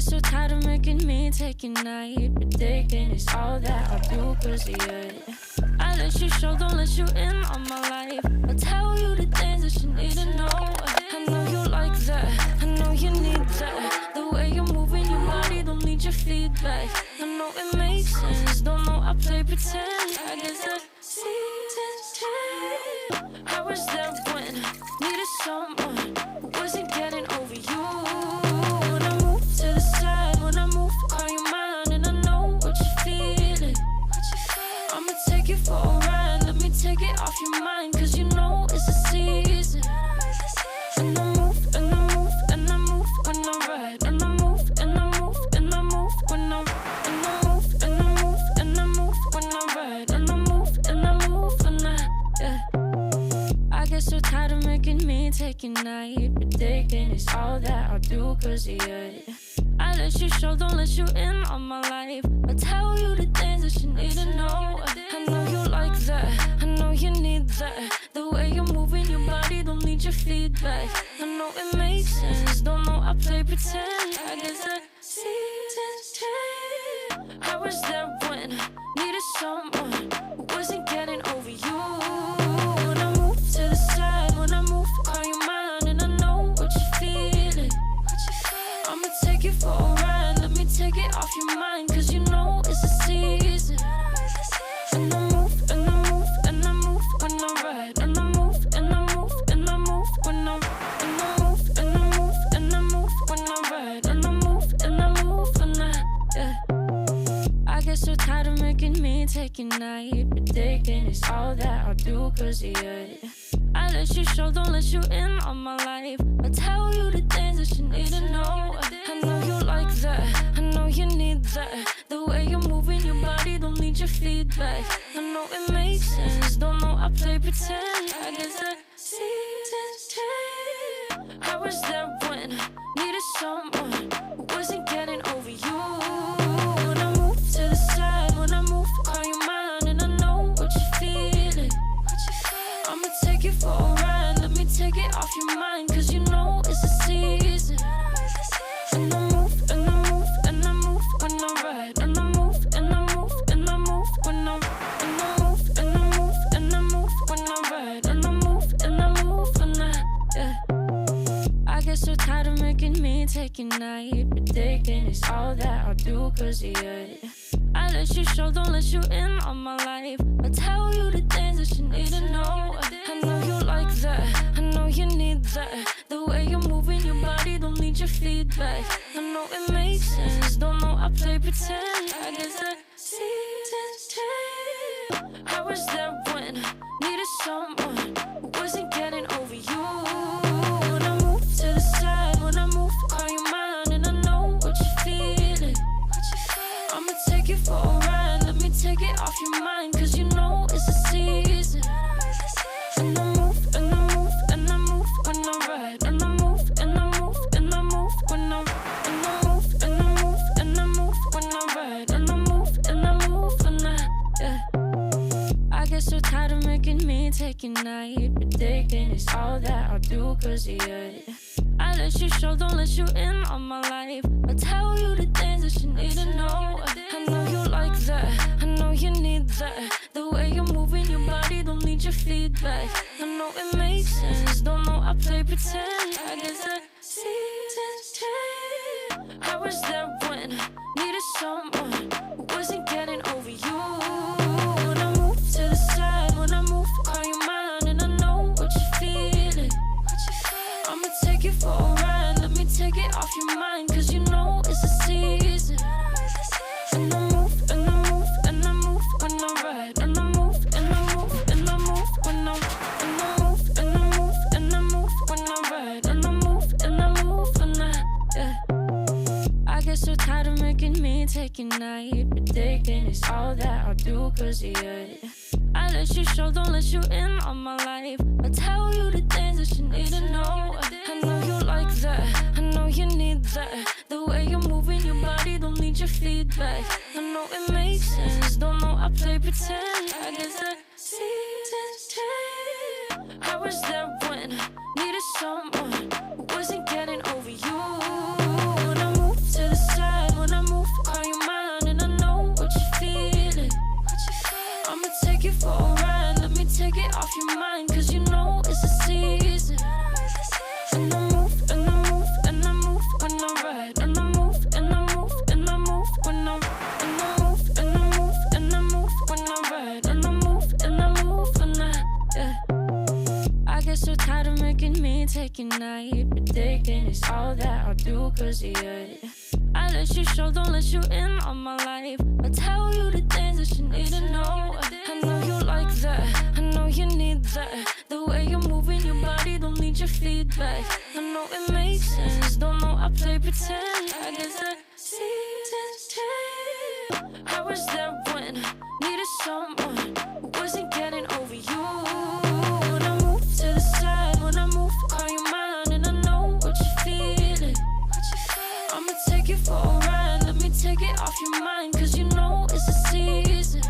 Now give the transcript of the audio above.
get so tired of making me take a night, predicting it's all that I'll do cause of you. I let you show, don't let you in on my life. I tell you the things that you need to know. I know you like that, I know you need that. The way you're moving your body, don't need your feedback. I know it makes sense, don't know I play pretend. I guess the seasons change. I was there when needed someone who wasn't getting over you. When I move to the side, when I move, call you mine, and I know what you're feeling. I'ma take you for a ride, let me take it off your mind, cause you know it's a season. And I move, and I move, and I move when I ride, and I move, and I move, and I move when I ride, and I move, and I move, and I move when I ride, and I move, and I move when I get so tired of making me take a night, predicting it's all that I'll do cause of you. I let you show, don't let you in on my life. I tell you the things that you need to know. I know you like that, I know you need that. The way you're moving your body, don't need your feedback. I know it makes sense, don't know I play pretend. I guess the seasons change. I was there when needed someone who wasn't getting over you. When I move to the side, when I move, call you mine, and I know what you're feeling. I'ma take you for a ride, let me take it off your mind, cause you know it's a season. And I move, and I move, and I move when I ride, and I move, and I move, and I move when I ride, and I move, and I move, and I move when I ride, and I move, and I move when I get so tired of making me take a night, predicting it's all that I'll do cause of you. I let you show, don't let you in on my life. I tell you the things that you need to know. I know you like that, I know you need that. The way you're moving your body, don't need your feedback. I know it makes sense, don't know I play pretend. I guess the seasons change. I was there when needed someone who wasn't getting over you. When I move to the side, when I move, call you mine, and I know what you're feeling. I'ma take you for a ride, let me take it off your mind, cause you know it's a season. And I move, and I move, and I move when I ride, and I move, and I move, and I move when I ride, and I move, and I move, and I move when I ride, and I move, and I move when I get so tired of making me take a night, predicting it's all that I'll do cause of you. I let you show, don't let you in on my life. I tell you the things that you need to know. I know you like that, I know you need that. The way you're moving your body, don't need your feedback. I know it makes sense, don't know I play pretend. I guess the seasons change. I was there when needed someone who wasn't getting over you. When I move to the side, when I move, call you mine, and I know what you're feeling. I'ma take you for a ride, let me take it off your mind, cause you know it's a season. And I move, and I move, and I move when I ride, and I move, and I move, and I move when I ride, and I move, and I move, and I move when I ride, and I move, and I move when I get so tired of making me take a night, predicting it's all that I'll do cause of you. I let you show, don't let you in on my life. I tell you the things that you need to know. I know you like that, I know you need that. The way you're moving your body, don't need your feedback. I know it makes sense, don't know I play pretend. I guess the seasons change. I was there when needed someone who wasn't getting over you. When I move to the side, when I move, call you mine, and I know what you're feeling. I'ma take you for a ride, let me take it off your mind, cause you know it's a season. And I move, and I move, and I move when I ride, and I move, and I move, and I move when I ride, and I move, and I move, and I move when I ride, and I move, and I move when I get so tired of making me take a night, predicting it's all that I'll do cause of you. I let you show, don't let you in on my life. I tell you the things that you need to know. I know you like that, I know you need that. The way you're moving your body, don't need your feedback. I know it makes sense, don't know I play pretend. I guess the seasons change. I was there when needed someone who wasn't getting over you. When I move to the side, ride. And I move, and I move, and I move when I move, and I move, and I move when I ride. And I move, and I move when yeah. I get so tired of making me take a night, but thinking it's all that I do cause of you. I let you show, don't let you in on my life. I tell you the things that you need to know. I know you like that, I know you need that. The way you're moving your body, don't need your feedback. I know it makes sense, don't know I play pretend. I guess the seasons change. I was there when needed someone who wasn't getting over you. When I move to the side, when I move, call you mine, and I know what you're feeling. I'ma take you for a ride, let me take it off your mind, cause you know it's a season.